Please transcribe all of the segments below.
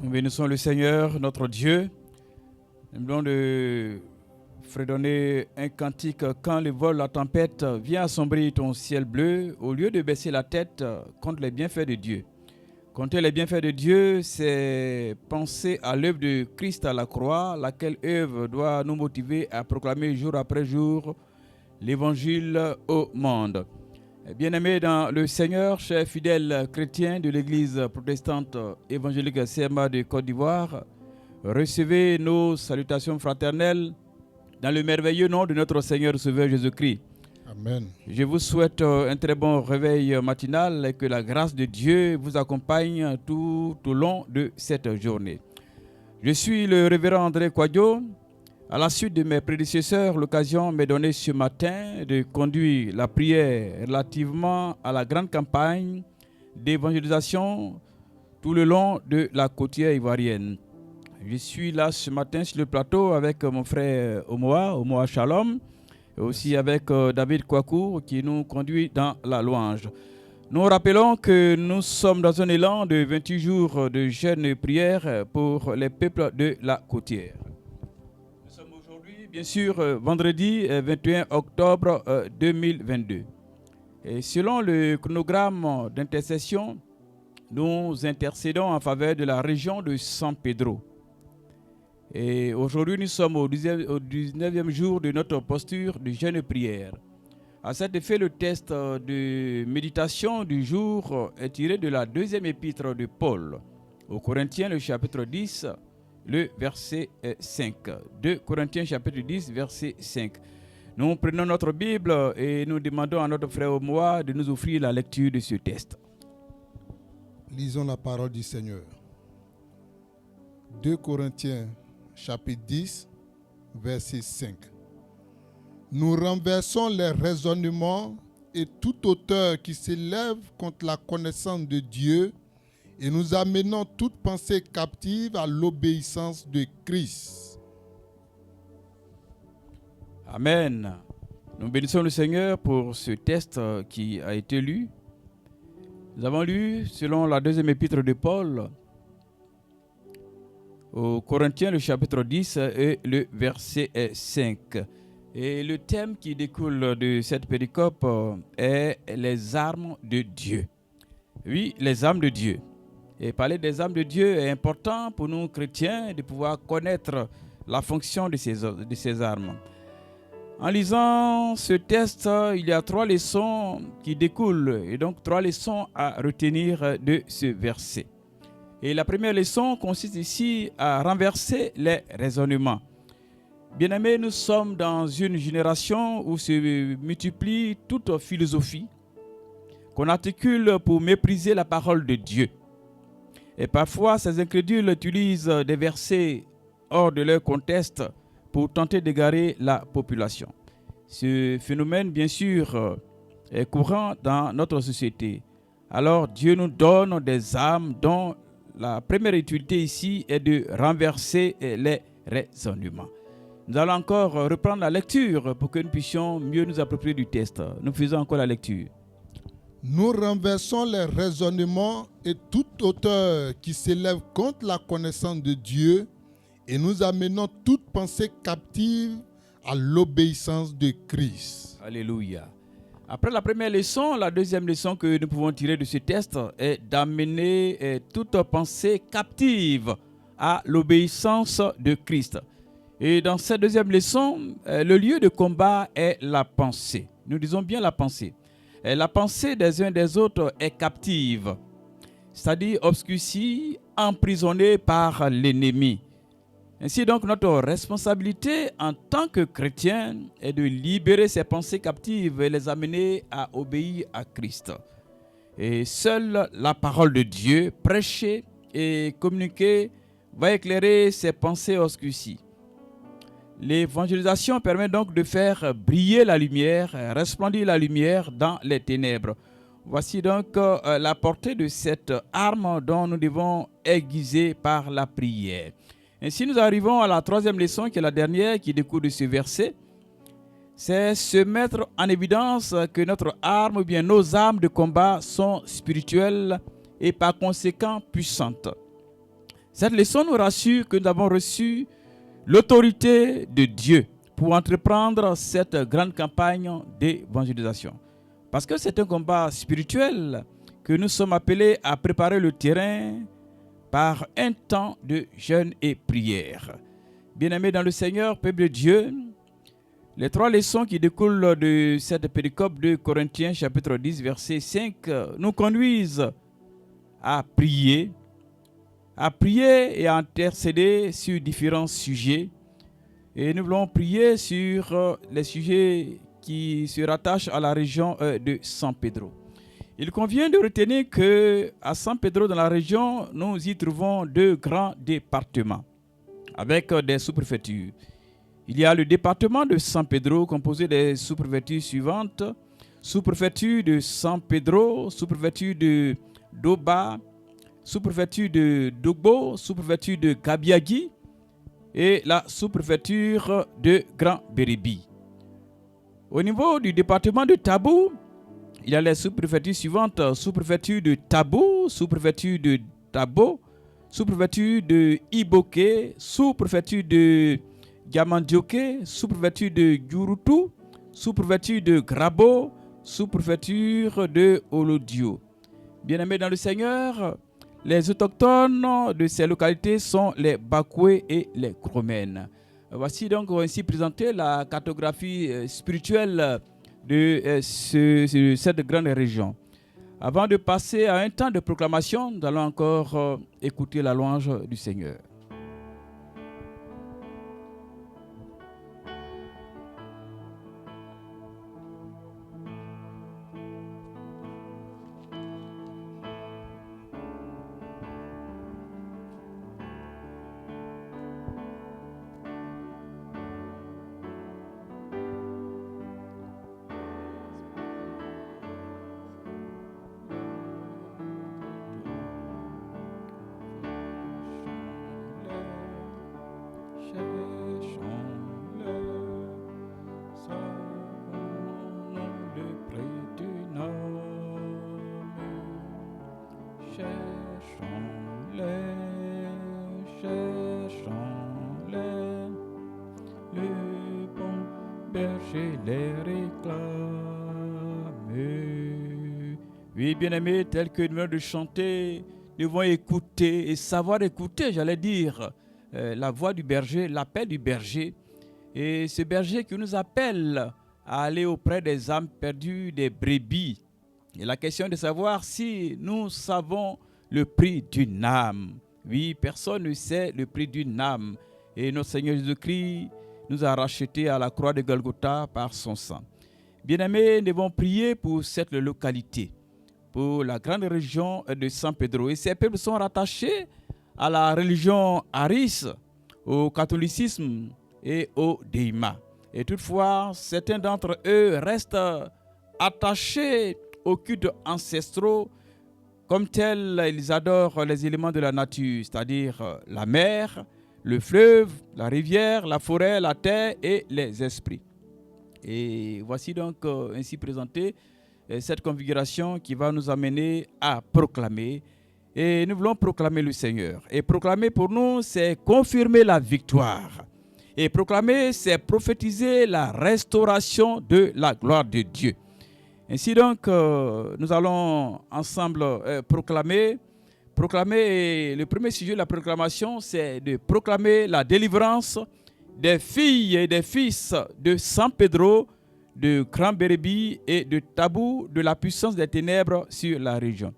Nous bénissons le Seigneur, notre Dieu. Nous voulons de fredonner un cantique quand le vol, la tempête vient assombrir ton ciel bleu, au lieu de baisser la tête contre les bienfaits de Dieu. Compter les bienfaits de Dieu, c'est penser à l'œuvre de Christ à la croix, laquelle œuvre doit nous motiver à proclamer jour après jour l'évangile au monde. Bien-aimés dans le Seigneur, chers fidèles chrétiens de l'Église protestante évangélique CMA de Côte d'Ivoire, recevez nos salutations fraternelles dans le merveilleux nom de notre Seigneur Sauveur Jésus-Christ. Amen. Je vous souhaite un très bon réveil matinal et que la grâce de Dieu vous accompagne tout au long de cette journée. Je suis le révérend André Kouadio. À la suite de mes prédécesseurs, l'occasion m'est donnée ce matin de conduire la prière relativement à la grande campagne d'évangélisation tout le long de la côtière ivoirienne. Je suis là ce matin sur le plateau avec mon frère Omoa Shalom, et aussi avec David Kouakou qui nous conduit dans la louange. Nous rappelons que nous sommes dans un élan de 28 jours de jeûne et prière pour les peuples de la côtière. Bien sûr, vendredi 21 octobre 2022. Et selon le chronogramme d'intercession, nous intercédons en faveur de la région de San Pedro. Et aujourd'hui, nous sommes au 19e jour de notre posture de jeûne et prière. À cet effet, le texte de méditation du jour est tiré de la deuxième épître de Paul aux Corinthiens, le chapitre 10, le verset 5. 2 Corinthiens chapitre 10, verset 5. Nous prenons notre Bible et nous demandons à notre frère Omoa de nous offrir la lecture de ce texte. Lisons la parole du Seigneur. 2 Corinthiens chapitre 10, verset 5. Nous renversons les raisonnements et toute hauteur qui s'élève contre la connaissance de Dieu, et nous amenons toute pensée captive à l'obéissance de Christ. Amen. Nous bénissons le Seigneur pour ce texte qui a été lu. Nous avons lu, selon la deuxième épître de Paul, aux Corinthiens, le chapitre 10 et le verset 5. Et le thème qui découle de cette péricope est les armes de Dieu. Oui, les armes de Dieu. Et parler des armes de Dieu est important pour nous chrétiens de pouvoir connaître la fonction de ces armes. En lisant ce texte, il y a 3 leçons qui découlent et donc 3 leçons à retenir de ce verset. Et la première leçon consiste ici à renverser les raisonnements. Bien-aimés, nous sommes dans une génération où se multiplie toute philosophie qu'on articule pour mépriser la parole de Dieu. Et parfois, ces incrédules utilisent des versets hors de leur contexte pour tenter d'égarer la population. Ce phénomène, bien sûr, est courant dans notre société. alors Dieu nous donne des âmes dont la première utilité ici est de renverser les raisonnements. Nous allons encore reprendre la lecture pour que nous puissions mieux nous approprier du texte. Nous faisons encore la lecture. Nous renversons les raisonnements et toute hauteur qui s'élève contre la connaissance de Dieu et nous amenons toute pensée captive à l'obéissance de Christ. Alléluia. Après la première leçon, la deuxième leçon que nous pouvons tirer de ce texte est d'amener toute pensée captive à l'obéissance de Christ. Et dans cette deuxième leçon, le lieu de combat est la pensée. Nous disons bien la pensée. La pensée des uns des autres est captive, c'est-à-dire obscurcie, emprisonnée par l'ennemi. Ainsi donc, notre responsabilité en tant que chrétien est de libérer ces pensées captives et les amener à obéir à Christ. Et seule la parole de Dieu, prêchée et communiquée, va éclairer ces pensées obscurcies. L'évangélisation permet donc de faire briller la lumière, resplendir la lumière dans les ténèbres. Voici donc la portée de cette arme dont nous devons aiguiser par la prière. Ainsi, nous arrivons à la troisième leçon, qui est la dernière, qui découle de ce verset. C'est se mettre en évidence que notre arme, ou bien nos armes de combat sont spirituelles et par conséquent puissantes. Cette leçon nous rassure que nous avons reçu l'autorité de Dieu pour entreprendre cette grande campagne d'évangélisation. Parce que c'est un combat spirituel que nous sommes appelés à préparer le terrain par un temps de jeûne et prière. Bien-aimés dans le Seigneur, peuple de Dieu, les trois leçons qui découlent de cette péricope de Corinthiens chapitre 10 verset 5 nous conduisent à prier et à intercéder sur différents sujets. Et nous voulons prier sur les sujets qui se rattachent à la région de San Pedro. Il convient de retenir qu'à San Pedro, dans la région, nous y trouvons deux grands départements avec des sous-préfectures. Il y a le département de San Pedro composé des sous-préfectures suivantes: sous-préfecture de San Pedro, sous-préfecture de Doba, sous-préfecture de Dogbo, sous-préfecture de Gabiagui et la sous-préfecture de Grand Bérébi. Au niveau du département de Tabou, il y a les sous-préfectures suivantes: sous-préfecture de Tabou, sous-préfecture de Tabo, sous-préfecture de Iboké, sous-préfecture de Diamandioké, sous-préfecture de Gurutu, sous-préfecture de Grabo, sous-préfecture de Olodio. Bien-aimés dans le Seigneur, les autochtones de ces localités sont les Bakoué et les Kromènes. Voici donc ainsi présentée la cartographie spirituelle de cette grande région. Avant de passer à un temps de proclamation, nous allons encore écouter la louange du Seigneur. Oui, bien-aimés, tel que nous venons de chanter, nous devons écouter et savoir écouter, j'allais dire, la voix du berger, l'appel du berger. Et ce berger qui nous appelle à aller auprès des âmes perdues, des brebis. Et la question est de savoir si nous savons le prix d'une âme. Oui, personne ne sait le prix d'une âme. Et notre Seigneur Jésus-Christ nous a rachetés à la croix de Golgotha par son sang. Bien-aimés, nous devons prier pour cette localité, pour la grande région de San Pedro. Et ces peuples sont rattachés à la religion Aris, au catholicisme et au Deima. Et toutefois, certains d'entre eux restent attachés aux cultes ancestraux Comme tels, ils adorent les éléments de la nature, c'est-à-dire la mer, le fleuve, la rivière, la forêt, la terre et les esprits. Et voici donc ainsi présentée cette configuration qui va nous amener à proclamer. Et nous voulons proclamer le Seigneur. Et proclamer pour nous, c'est confirmer la victoire. Et proclamer, c'est prophétiser la restauration de la gloire de Dieu. Ainsi donc, nous allons ensemble proclamer. Et le premier sujet de la proclamation, c'est de proclamer la délivrance des filles et des fils de San Pedro, de Grand Bérébi et de Tabou, de la puissance des ténèbres sur la région.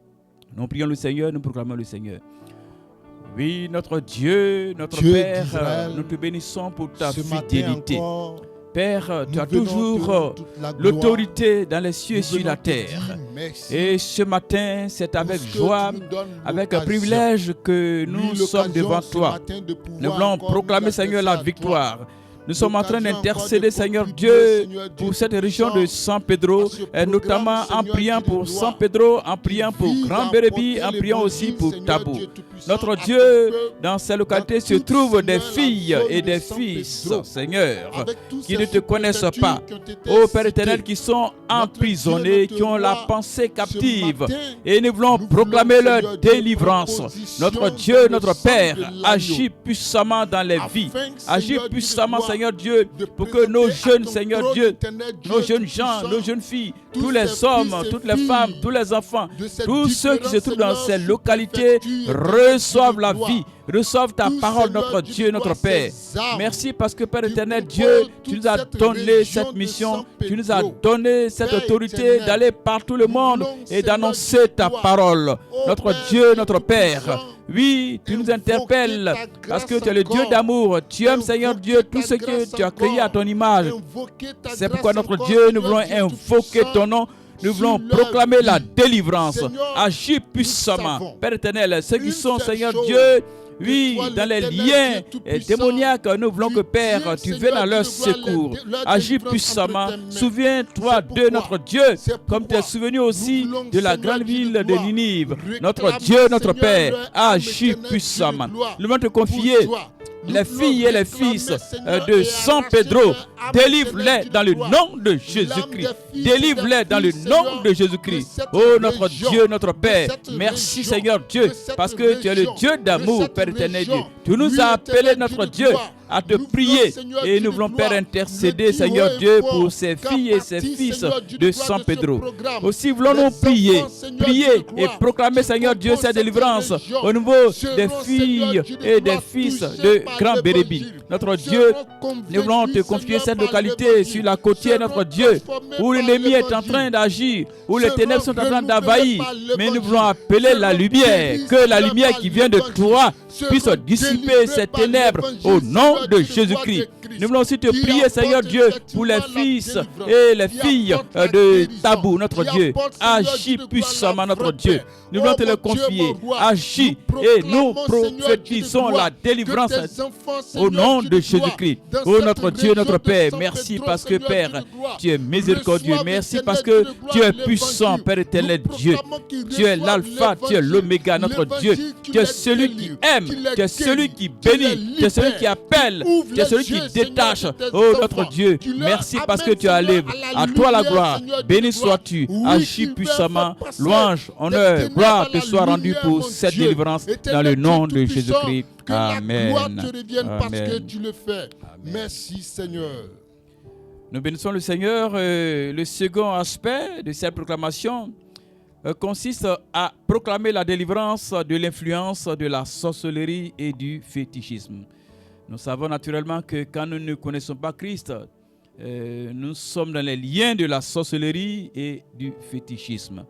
Nous prions le Seigneur, nous proclamons le Seigneur. Oui, notre Dieu, notre Père, nous te bénissons pour ta fidélité. Père, tu as toujours l'autorité dans les cieux et sur la terre. Et ce matin, c'est avec joie, avec un privilège que nous sommes devant toi. Nous voulons proclamer, Seigneur, la victoire. Nous sommes en train d'intercéder, Seigneur Dieu, pour cette région de San Pedro, et notamment en priant pour San Pedro, en priant pour Grand Bérébi, en priant aussi pour Tabou. Notre Dieu, dans ces localités se trouvent des filles et des fils, Seigneur, qui ne te connaissent pas. Ô Père éternel, qui sont emprisonnés, qui ont la pensée captive, et nous voulons proclamer leur délivrance. Notre Dieu, notre Père, agit puissamment dans les vies, agit puissamment, Seigneur Dieu, pour que nos jeunes, Seigneur Dieu, nos jeunes gens, nos jeunes filles, tous les hommes, toutes les femmes, tous les enfants, tous ceux qui se trouvent dans ces localités reçoivent la vie, reçoivent ta parole, notre Dieu, notre Père. Merci parce que, Père éternel Dieu, tu nous as donné cette mission, tu nous as donné cette autorité d'aller par tout le monde et d'annoncer ta parole. Notre Dieu, notre Père. Oui, tu nous interpelles parce que tu es le Dieu d'amour. Tu aimes, Seigneur Dieu, tout ce que tu as créé à ton image. C'est pourquoi, notre Dieu, nous voulons invoquer ton nom. Nous voulons proclamer la délivrance. Agis puissamment. Père éternel, ceux qui sont, Seigneur Dieu, oui, dans les liens démoniaques, nous voulons que, Père, tu viennes à leur secours. Agis puissamment. Souviens-toi de notre Dieu, comme tu es souvenu aussi de la grande ville de Ninive. Notre Dieu, notre Père, agis puissamment. Nous voulons te confier les filles et les fils de San Pedro. Délivre-les dans le nom de Jésus-Christ. Délivre-les dans le nom de Jésus-Christ. Oh, notre Dieu, notre Père, merci, Seigneur Dieu, parce que tu es le Dieu d'amour, Père éternel Dieu. Tu nous as appelés, notre Dieu, à te prier. Et nous voulons, Père, intercéder, Seigneur Dieu, pour ces filles et ces fils de San Pedro. Aussi voulons-nous prier et proclamer, Seigneur Dieu, cette délivrance au niveau des filles et des fils de Grand Bérébi. Notre Dieu, nous voulons te confier cette localité sur la côtière, notre Dieu, où l'ennemi est en train d'agir, où les ténèbres sont en train d'envahir. Mais nous voulons appeler la lumière, que la lumière qui vient de toi puisse dissiper ces ténèbres au nom de Jésus-Christ. Nous voulons aussi te prier, Seigneur Dieu, pour les fils et les filles de Tabou, notre Dieu. Agis puissamment, notre Dieu. Nous voulons te le confier. Agis et nous prophétisons la délivrance au nom de Jésus-Christ. Oh, notre Dieu, notre Père, merci parce que, Père, tu es miséricordieux. Merci parce que tu es puissant, Père éternel Dieu. Tu es l'alpha, tu es l'oméga, notre Dieu. Tu es celui qui aime, tu es celui qui bénit, tu es celui qui appelle, tu es celui qui détache. Oh, notre Dieu, merci parce que tu as levé. À toi la gloire. Béni sois-tu. Agis puissamment. Louange, honneur, gloire te soit rendue pour cette délivrance dans le nom de Jésus-Christ. Amen. Que la gloire te revienne parce que tu le fais. Merci, Seigneur. Nous bénissons le Seigneur. Le second aspect de cette proclamation consiste à proclamer la délivrance de l'influence de la sorcellerie et du fétichisme. Nous savons naturellement que quand nous ne connaissons pas Christ, nous sommes dans les liens de la sorcellerie et du fétichisme.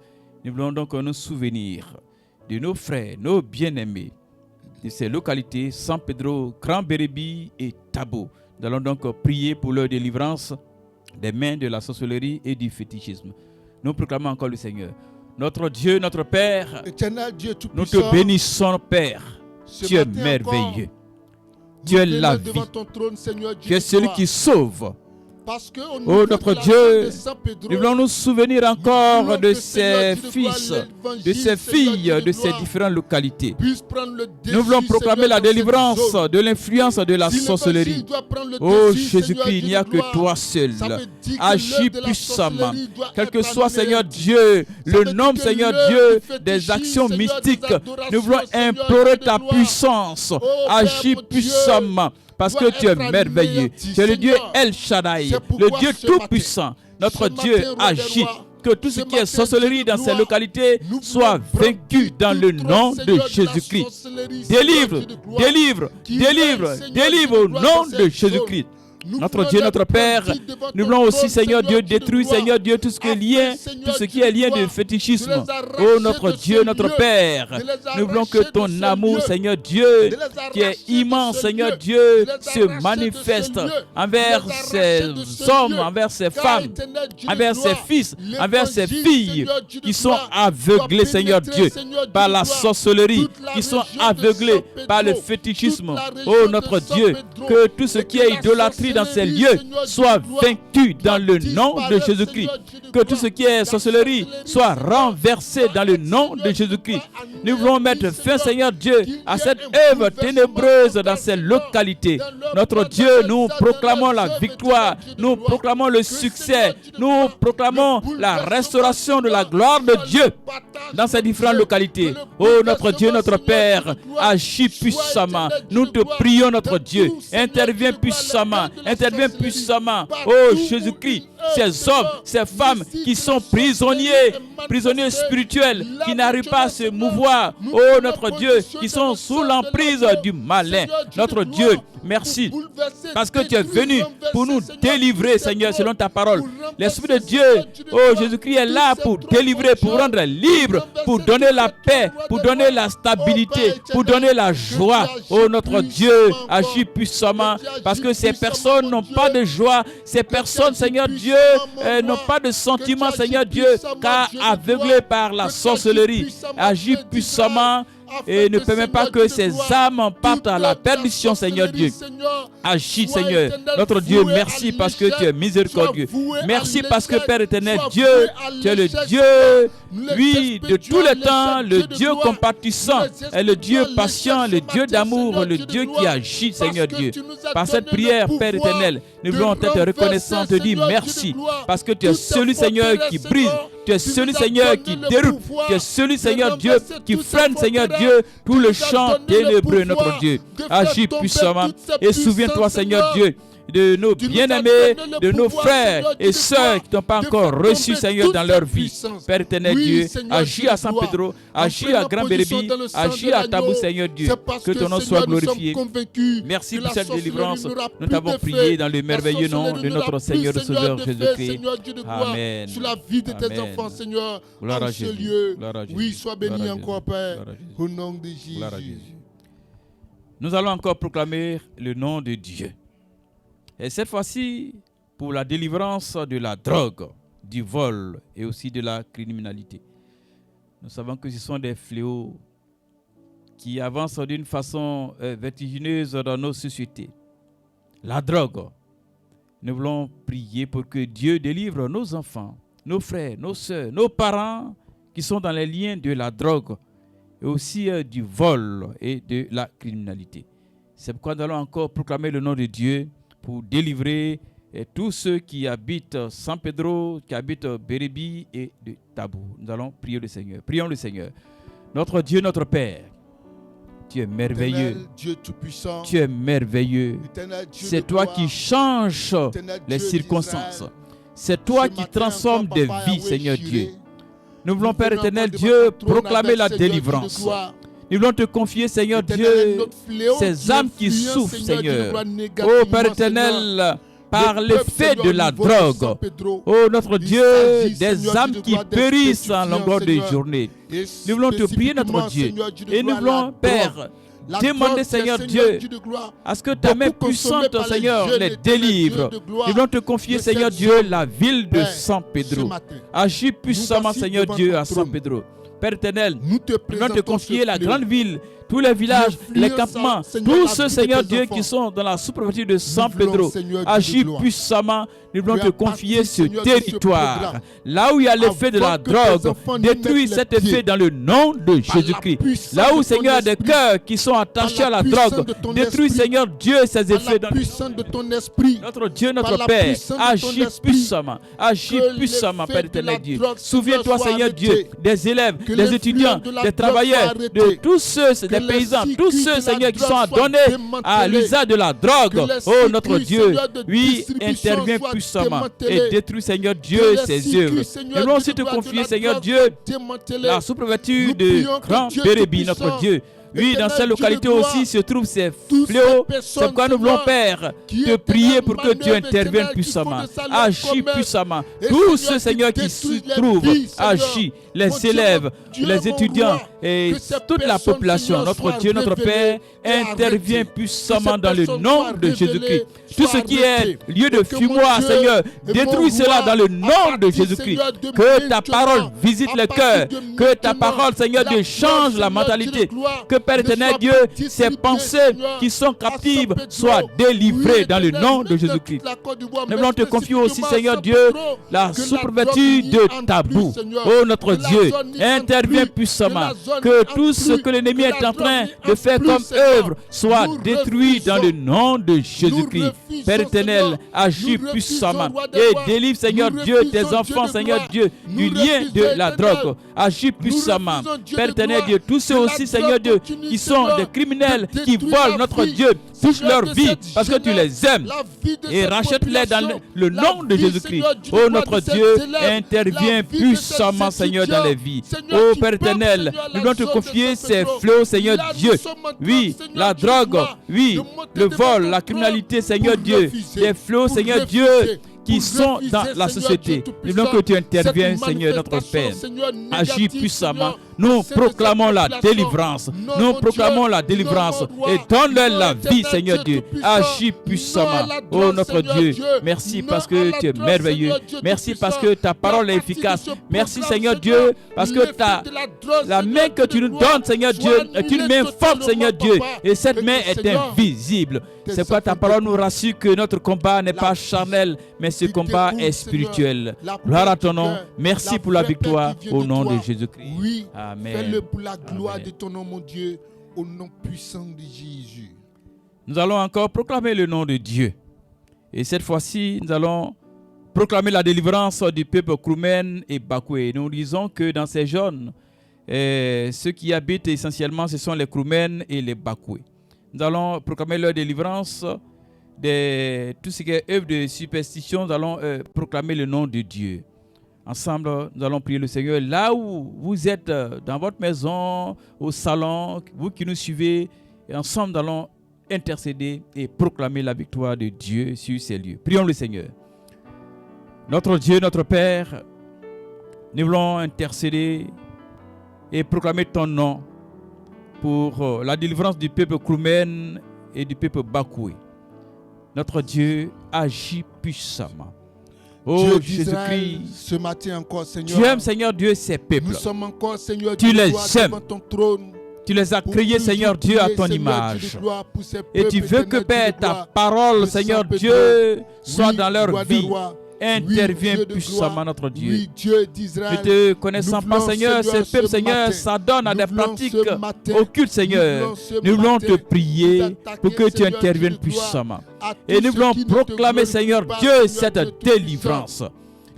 Nous voulons donc nous souvenir de nos frères, nos bien-aimés, de ces localités, San Pedro, Grand Bérébi et Tabou. Nous allons donc prier pour leur délivrance des mains de la sorcellerie et du fétichisme. Nous proclamons encore le Seigneur. Notre Dieu, notre Père, Dieu nous te bénissons, Père. Tu es merveilleux. Tu es la vie. Tu es celui qui sauve. Oh notre Dieu, nous voulons nous souvenir encore de ces fils, de ces filles, de ces différentes localités. Nous voulons proclamer la délivrance de l'influence de la sorcellerie. Oh Jésus-Christ, il n'y a que toi seul. Agis puissamment. Quel que soit, Seigneur Dieu, le nom, Seigneur Dieu, des actions mystiques, nous voulons implorer ta puissance. Agis puissamment. Parce que tu es merveilleux. Tu es le Dieu El Shaddai, le Dieu tout-puissant. Notre Dieu agit. Que tout ce qui est sorcellerie dans ces localités soit vaincu dans le nom de Jésus-Christ. Délivre, délivre, délivre, délivre au nom de Jésus-Christ. Notre Dieu, notre Père, nous voulons aussi, Seigneur Dieu, détruire, Seigneur Dieu, tout ce qui est lié de fétichisme. Oh, notre Dieu, notre Père, nous voulons que ton amour, Seigneur Dieu, qui est immense, Seigneur Dieu, se manifeste envers ces hommes, envers ces femmes, envers ces fils, envers ces filles qui sont aveuglés, Seigneur Dieu, par la sorcellerie, qui sont aveuglés par le fétichisme. Oh, notre Dieu, que tout ce qui est idolâtrie dans ces lieux soit vaincu dans le nom de Jésus-Christ. Que tout ce qui est sorcellerie soit renversé dans le nom de Jésus-Christ. Nous voulons mettre fin, Seigneur Dieu, à cette œuvre ténébreuse dans ces localités. Notre Dieu, nous proclamons la victoire, nous proclamons le succès, nous proclamons la restauration de la gloire de Dieu dans ces différentes localités. Oh, notre Dieu, notre Père, agis puissamment. Nous te prions, notre Dieu. Interviens puissamment. Interviens puissamment. Oh Jésus-Christ, ces hommes, ces femmes qui sont prisonniers spirituels, qui n'arrivent pas à se mouvoir. Oh notre Dieu, qui sont sous l'emprise du malin. Notre Dieu, merci parce que tu es venu pour nous délivrer, Seigneur, selon ta parole. L'Esprit de Dieu, oh Jésus-Christ est là pour délivrer, pour rendre libre, pour donner la paix, pour donner la stabilité, pour donner la joie. Oh notre Dieu, agis puissamment parce que ces personnes n'ont pas de joie. Ces personnes, Seigneur Dieu, n'ont pas de sentiment, Seigneur Dieu, car aveuglés par la sorcellerie. Agis puissamment et ne permets pas que ces âmes partent à la perdition, Seigneur Dieu. Agis, Seigneur. Notre Dieu, merci parce que tu es miséricordieux. Merci parce que, Père éternel, Dieu, tu es le Dieu, oui, de tous les temps, le Dieu compatissant, et le Dieu patient, le Dieu d'amour, le Dieu qui agit, Seigneur Dieu. Par cette prière, Père éternel, nous voulons être reconnaissants, te dire merci, parce que tu es celui, Seigneur, qui brise. Tu es celui, Seigneur, qui déroute. Tu es celui, Seigneur Dieu, qui freine, Seigneur Dieu, tout le champ ténébreux, notre Dieu. Agis puissamment. Et souviens-toi, Seigneur Dieu, de nos bien-aimés, de nos frères et sœurs qui n'ont pas encore reçu, Seigneur, dans leur vie. Père éternel Dieu, agis à San Pedro, agis à Grand Bérébi, agis à Tabou, Seigneur Dieu. Que ton nom soit glorifié. Merci pour cette délivrance. Nous t'avons prié dans le merveilleux nom de notre Seigneur et Sauveur Jésus-Christ. Amen. Sur la vie de tes enfants, Seigneur, en ce lieu. Oui, sois béni encore, Père, au nom de Jésus. Nous allons encore proclamer le nom de Dieu. Et cette fois-ci, pour la délivrance de la drogue, du vol et aussi de la criminalité. Nous savons que ce sont des fléaux qui avancent d'une façon vertigineuse dans nos sociétés. La drogue. Nous voulons prier pour que Dieu délivre nos enfants, nos frères, nos sœurs, nos parents qui sont dans les liens de la drogue et aussi du vol et de la criminalité. C'est pourquoi nous allons encore proclamer le nom de Dieu pour délivrer tous ceux qui habitent San Pedro, qui habitent Bérébi et de Tabou. Nous allons prier le Seigneur. Prions le Seigneur. Notre Dieu, notre Père, tu es merveilleux. Dieu tout-puissant. Tu es merveilleux. C'est toi qui changes les circonstances. C'est toi qui transformes des vies, Seigneur Dieu. Nous voulons, Père éternel Dieu, proclamer la délivrance. Nous voulons te confier, Seigneur Dieu, ces âmes qui souffrent, Seigneur. Oh Père éternel, par l'effet de la drogue. Oh notre Dieu, des âmes qui périssent en longueur de journée. Nous voulons te prier, notre Dieu. Et nous voulons, Père, demander, Seigneur Dieu, à ce que ta main puissante, Seigneur, les délivre. Nous voulons te confier, Seigneur Dieu, la ville de San Pedro. Agis puissamment, Seigneur Dieu, à San Pedro. Père éternel, nous voulons te confier la grande ville tous les villages, les influence, campements, Seigneur, tous la ceux, vie de Seigneur tes Dieu, enfants. qui sont dans la sous-préfecture de San Nous voulons, Pedro. Seigneur Dieu de Agis gloire. puissamment. Nous voulons Que te à confier partir, ce Seigneur, de ce territoire. programme, Là où il y a l'effet de la avant que tes drogue, enfants n'y détruis mettent cet les pieds. effet dans le nom de Par la Jésus-Christ. puissance Là où, de ton Seigneur, il y a des esprit. cœurs qui sont attachés Par à la la puissance drogue, de ton détruis, esprit. Seigneur Dieu, ces Par effets la dans puissance de ton esprit. notre Dieu, Par notre la Père. puissance de ton Agis esprit. puissamment. Agis Que puissamment, l'effet Père de éternel la Dieu. drogue, Souviens-toi, Seigneur, Seigneur soit Dieu, arrêté. des élèves, Que des l'influence étudiants, de la des drogue travailleurs, soit arrêté. de tous ceux, des les paysans, circuits tous de ceux, la Seigneur, qui drogue sont soient adonnés à démantelés. l'usage de la Que drogue. les Oh, notre circuits, Dieu, Seigneur, de oui, distribution intervient soient puissamment démantelés. et détruis, Seigneur Dieu, Que les ses circuits, œuvres. Seigneur, Nous voulons de aussi te drogue, de confier, la Seigneur drogue Dieu, soient démantelés. la sous-préfecture Nous de prions que Grand Dieu Bérébi, Tout-Puissant, notre Dieu. Oui, dans Éternel cette Dieu de localité gloire, aussi se trouvent ces toutes fléaux. ces personnes, C'est pourquoi nous voulons, Seigneur, Père, qui te est prier un pour que tu manœuvre interviennes éternelle, puissamment. qui font de ça leur Agis commerce. puissamment. Et Tous Seigneur, ceux, Seigneur, qui qui se détruisent les trouvent, vies, Seigneur. agis. Les Mon Dieu, élèves, mon Dieu, les mon étudiants roi, et que ces toute la personnes, population, Seigneur, notre soient Dieu, notre Père, révélées et intervient arrêtées. puissamment Que dans ces le personnes nom soient de Jésus-Christ. révélées, Tout ce soient qui est arrêtées. lieu de Et que mon fumoir, Dieu Seigneur, et détruis mon cela roi, dans le à nom de partir, Jésus-Christ. Seigneur, de Que ta maintenant, parole visite à les partir cœurs. de Que ta maintenant, parole, Seigneur la Dieu, gloire, change la Seigneur, mentalité. Dieu de gloire, Que Père ne éternel soit Dieu, pas ces distribuée, pensées Seigneur, qui sont à captives San Pedro. soient délivrées Oui, dans le éternel, nom de même Jésus-Christ. toute la Côte d'Ivoire, Nous voulons te même confier aussi, spécifiquement à Seigneur San Dieu, Pedro, la que sous-préfecture drogue de n'y entre Tabou. plus, Seigneur. Oh notre Que la Dieu, zone n'y entre interviens plus. puissamment. Que la zone Que n'y tout entre ce plus. que l'ennemi Que est la en train zone n'y de entre faire plus, comme Seigneur. œuvre soit Nous détruit dans le refusons. nom de Jésus-Christ. refusons, Père éternel, Seigneur. agis Nous puissamment refusons, roi des et rois. délivre, Seigneur Nous Dieu, tes refusons, enfants, Dieu de Seigneur gloire. Dieu, du Nous lien de refusons, la éternel. drogue. Agis puissamment. refusons, Dieu Père de éternel gloire. Dieu, tous ceux Que la aussi, Seigneur drogue Dieu, continue, qui sont Seigneur, des criminels, de qui détruire volent la notre vie, Dieu, touchent Seigneur, leur de vie cette parce que tu les aimes. la vie de Et cette rachète-les dans population, le la nom de vie, Jésus-Christ. Seigneur, du Oh roi notre de ces Dieu, élèves, interviens la vie de puissamment, ces Seigneur, dans étudiants. les vies. Seigneur, Oh qui Père peuvent, éternel, Seigneur, nous la voulons te zone de confier San ces Pedro. fléaux, Seigneur Là, nous Dieu. sommes en train, Oui, Seigneur, la Dieu de drogue, gloire, oui, de monter le devant vol, ton la trône criminalité, Seigneur pour Dieu, refuser, des fléaux, pour Seigneur refuser, Dieu, qui pour sont refuser, dans la Seigneur société. Dieu Nous voulons que tu interviennes, cette Seigneur, notre manifestation, Père. Seigneur, Agis négative, puissamment. Seigneur, Nous au sein de proclamons cette la population. délivrance. Non, Nous mon proclamons Dieu, la délivrance. non, mon roi. Et donne-leur Non, la vie, éternel Seigneur Dieu Dieu. tout-puissant. Agis Non puissamment. à la Oh drogue, notre Seigneur Dieu, Dieu. merci Non parce à que la tu es drogue, merveilleux. Seigneur Dieu Merci tout-puissant. parce que ta parole est À partir de efficace. ce Merci programme, Seigneur Seigneur, Dieu parce que l'effet ta de la drogue, la Seigneur main que Dieu tu de nous gloire, donnes, Seigneur soit Dieu, est une annulée main forte, totalement, Seigneur Dieu. Papa. Et cette Et que, main est Seigneur, invisible. tes C'est pourquoi ta enfants parole nous détruisent. rassure que notre combat n'est La pas vie charnel, mais ce qui combat découle, est Seigneur, spirituel. la Gloire paix à ton du nom. cœur, Merci la pour la vraie paix victoire qui vient au de nom toi. de Jésus-Christ. Oui, Amen. fais-le pour la gloire Amen. de ton nom, mon Dieu, au nom puissant de Jésus. Nous allons encore proclamer le nom de Dieu. Et cette fois-ci, nous allons proclamer la délivrance du peuple Kroumen et Bakoué. Nous disons que dans ces zones, ceux qui habitent essentiellement, ce sont les Kroumen et les Bakoué. Nous allons proclamer leur délivrance de tout ce qui est œuvre de superstition. Nous allons proclamer le nom de Dieu. Ensemble, nous allons prier le Seigneur. Là où vous êtes, dans votre maison, au salon, vous qui nous suivez, et ensemble, nous allons intercéder et proclamer la victoire de Dieu sur ces lieux. Prions le Seigneur. Notre Dieu, notre Père, nous voulons intercéder et proclamer ton nom pour la délivrance du peuple Kroumen et du peuple Bakoué. Notre Dieu agit puissamment. Oh Dieu Jésus-Christ, ce matin encore, Seigneur, tu aimes, Seigneur Dieu, ces peuples. nous sommes encore, Seigneur, Tu Dieu de les gloire, aimes. devant ton trône. Tu les as Pour créés, toujours Seigneur Dieu, à prier, ton Seigneur, image. Dieu de gloire, pour ces Et tu peuples, veux que, Seigneur, Père, Dieu de ta gloire, parole, de Seigneur Saint Dieu, soit Oui, dans leur roi des vie. rois. Interviens Dieu de puissamment, gloire. notre Dieu. Oui, Dieu Ne d'Israël. te connaissant Nous pas, voulons, Seigneur, ces Seigneur, peuples, ce Seigneur, matin. s'adonnent à Nous des voulons pratiques ce matin. occultes, Seigneur. Nous voulons ce Nous voulons matin te prier nous attaquer, pour que tu Seigneur, Dieu interviennes de gloire, puissamment. à tous Et nous ceux voulons qui ne te proclamer, glorifient Seigneur pas, Dieu, Seigneur cette Dieu tout-puissant. délivrance.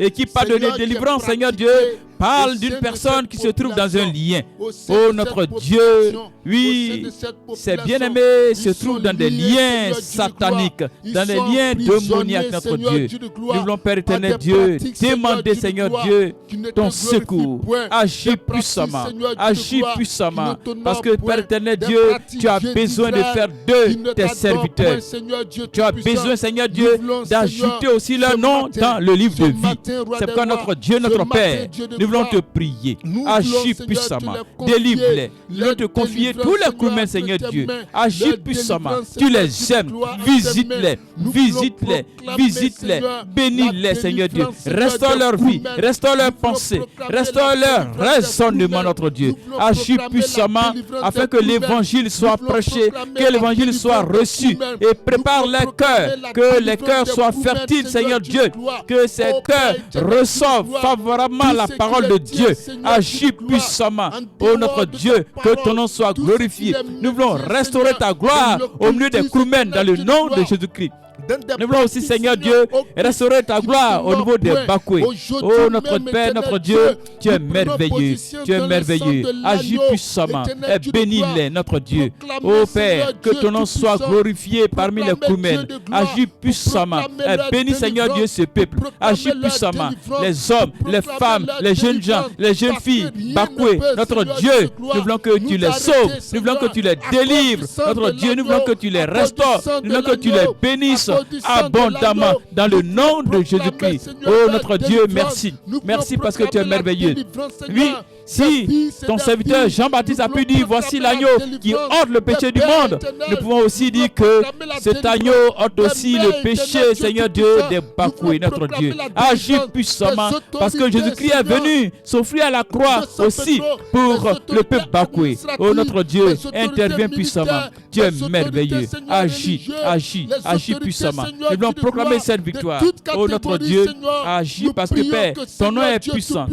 Et qui parle de Seigneur, qui délivrance, est Seigneur Dieu, pratiqué parle au sein d'une de personne cette qui se trouve dans un population, lien. au sein Oh de notre cette Dieu, population, au oui, sein de cette ces population, bien-aimés se ils trouvent sont dans des liés, liens Seigneur Dieu de sataniques, gloire. Ils dans des sont liens emprisonnés, démoniaques, notre Seigneur Dieu. Dieu de gloire, Nous voulons, Père par éternel des Dieu, pratiques, Seigneur demander, Dieu de Seigneur gloire, Dieu, qui ne te ton glorifient secours. point. Agis Des pratiques, puissamment, Seigneur Dieu de agis gloire, puissamment, qui ne t'honorent parce que, point. Père éternel Des Dieu, pratiques, tu as Dieu besoin de d'Israël, faire qui d'eux ne tes t'adorent serviteurs. point, Seigneur Dieu Tu as tout-puissant. besoin, Seigneur Nous Dieu, voulons, d'ajouter Seigneur, aussi leur ce nom matin, dans le livre ce de vie. matin, roi C'est des pourquoi rois, notre Dieu, ce notre matin, Père, Dieu de nous voulons te prier. Agis puissamment. Délivre-les. Nous voulons te confier tous les crewmen, Seigneur Dieu. Agis puissamment. Tu les aimes. Visite-les. Visite-les. Visite-les. Bénis-les, Seigneur Dieu. Restaure leur vie. Restaure leurs pensées. Restaure leur raisonnement, notre Dieu. Agis puissamment afin que l'évangile soit prêché, que l'évangile soit reçu et prépare les cœurs, que les cœurs soient fertiles, Seigneur Dieu, que ces cœurs reçoivent favorablement la parole de Dieu. Agis puissamment, ô notre Dieu, que ton nom soit glorifié. Nous voulons restaurer ta gloire au milieu des crewmen dans le nom de Jésus-Christ. Nous voulons aussi, Seigneur Dieu, restaurer ta gloire au niveau des Bakoué. Oh, notre Père, notre Dieu, tu es merveilleux. Tu es merveilleux. Agis puissamment et bénis-les, notre Dieu. Oh Père, que ton nom soit glorifié parmi les crewmen. Agis puissamment et bénis, Seigneur Dieu, ce peuple. Agis puissamment. Les hommes, les femmes, les jeunes gens, les jeunes filles, Bakoué, notre Dieu, nous voulons que tu les sauves. Nous voulons que tu les délivres. Notre Dieu, nous voulons que tu les restaures. Nous voulons que tu les bénisses abondamment dans le nom de Jésus-Christ. Oh notre Dieu, merci. Merci parce que tu es merveilleux. Oui, si ton serviteur Jean-Baptiste a pu dire voici l'agneau qui ôte le péché du monde, nous pouvons aussi dire que cet agneau ôte aussi le péché, Seigneur Dieu, des Bakoué, notre Dieu. Agis puissamment parce que Jésus-Christ est venu s'offrir à la croix aussi pour le peuple Bakoué. Oh notre Dieu, interviens puissamment. Tu es merveilleux. Agis, agis, agis puissamment. Nous voulons proclamer cette victoire. Oh notre Dieu, agis parce que Père, ton nom est puissant.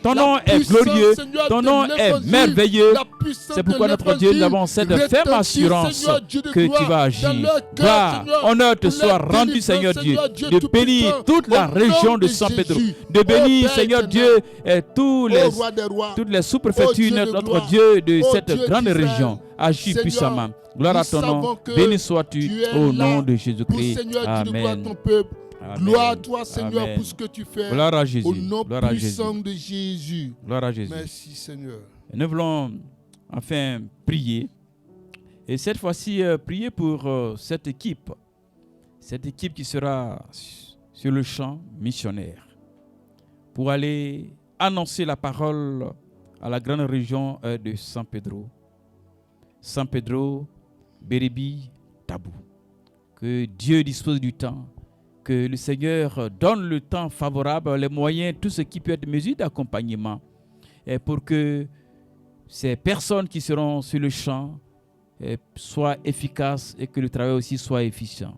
Ton nom est glorieux. Ton nom est merveilleux. C'est pourquoi notre Dieu, nous avons cette ferme assurance que tu vas agir. Gloire, honneur te soit rendu, Seigneur Dieu, de bénir toute la région de San Pedro, de bénir, Seigneur Dieu, et toutes les sous-préfectures, notre Dieu, de cette grande région. Agis puissamment. Gloire à ton nom. Béni sois-tu au nom de Jésus-Christ. Amen. Gloire à toi, Seigneur, Amen. pour ce que tu fais. Gloire à Jésus. Au nom Gloire à puissant Jésus. de Jésus. Gloire à Jésus. Merci, Seigneur. Et nous voulons enfin prier. Et cette fois-ci, prier pour cette équipe. Cette équipe qui sera sur le champ missionnaire. Pour aller annoncer la parole à la grande région de San Pedro. San Pedro, Bérébi, Tabou. Que Dieu dispose du temps. Que le Seigneur donne le temps favorable, les moyens, tout ce qui peut être mesure d'accompagnement. Et pour que ces personnes qui seront sur le champ soient efficaces et que le travail aussi soit efficient.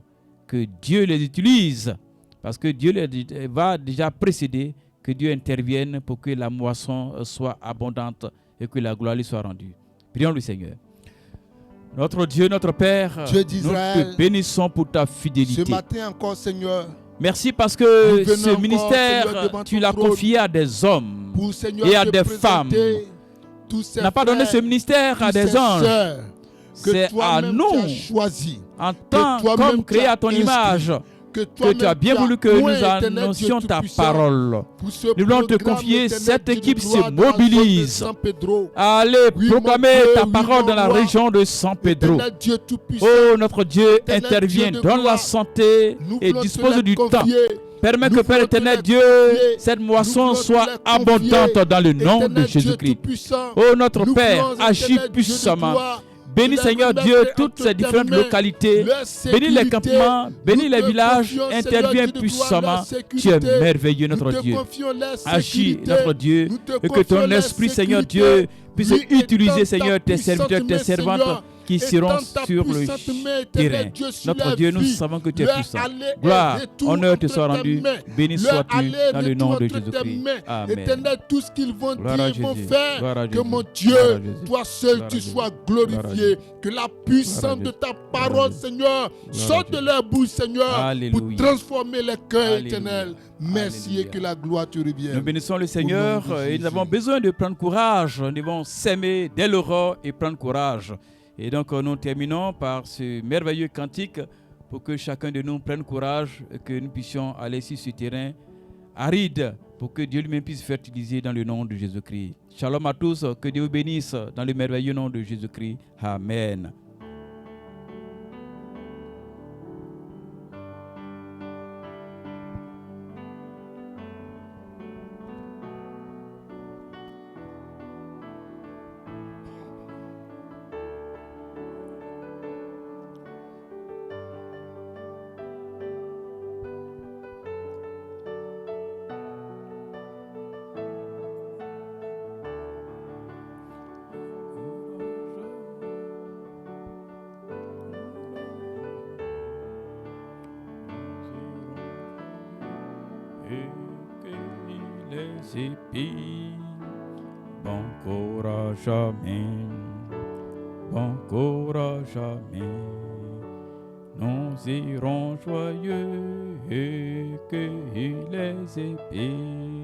Que Dieu les utilise parce que Dieu les va déjà précéder, que Dieu intervienne pour que la moisson soit abondante et que la gloire lui soit rendue. Prions le Seigneur. Notre Dieu, notre Père, Dieu nous d'Israël, te bénissons pour ta fidélité. ce matin encore, Seigneur, Merci parce que nous venons ce encore, ministère, Seigneur, devant tu ton l'as trône confié à des hommes pour, Seigneur, et à te des présenter femmes. tous ces Tu n'as pas donné ce frères, ministère à tous des ces anges. sœurs que C'est à toi-même tu as nous, choisis, en tant toi-même comme tu créé as à ton inscrit, image, que que tu as bien voulu que nous annoncions ta parole. Nous voulons te confier cette équipe se mobilise. Allez proclamer ta parole dans la région de San Pedro. Oh, notre Dieu, intervient, donne la santé et dispose du temps. Permets que, Père éternel Dieu, cette moisson soit abondante dans le nom de Jésus-Christ. Oh, notre Père, agis puissamment. Bénis, Seigneur Dieu, toutes ces différentes localités. Bénis les campements, bénis les villages. Interviens puissamment. Tu es merveilleux, notre Dieu. Agis, notre Dieu, et que ton esprit, Seigneur Dieu, puisse utiliser, Seigneur, tes serviteurs, tes servantes qui seront sur le terrain. Notre Dieu, nous savons que tu es puissant. Gloire, honneur te soit rendu. Béni sois-tu dans le nom de Jésus-Christ. Amen. Éternel, tout ce qu'ils vont Gloire dire, à ils vont Jésus. faire. Gloire à Que Jésus. mon Gloire à Dieu, Jésus. toi seul, Gloire à tu Jésus. sois Gloire à glorifié. Jésus. Que la puissance de ta parole, Seigneur, sorte de leur bouche, Seigneur, Alléluia. pour transformer les cœurs Alléluia. éternels. Merci Alléluia. et que la gloire te revienne. Nous bénissons le Seigneur Au nom de et nous Jésus. avons besoin de prendre courage. Nous devons s'aimer dès l'aurore et prendre courage. Et donc nous terminons par ce merveilleux cantique pour que chacun de nous prenne courage et que nous puissions aller sur ce terrain aride pour que Dieu lui-même puisse fertiliser dans le nom de Jésus-Christ. Shalom à tous, que Dieu vous bénisse dans le merveilleux nom de Jésus-Christ. Amen. épis. Bon courage, amen. Bon courage, amen. Nous irons joyeux et cueillir les épis.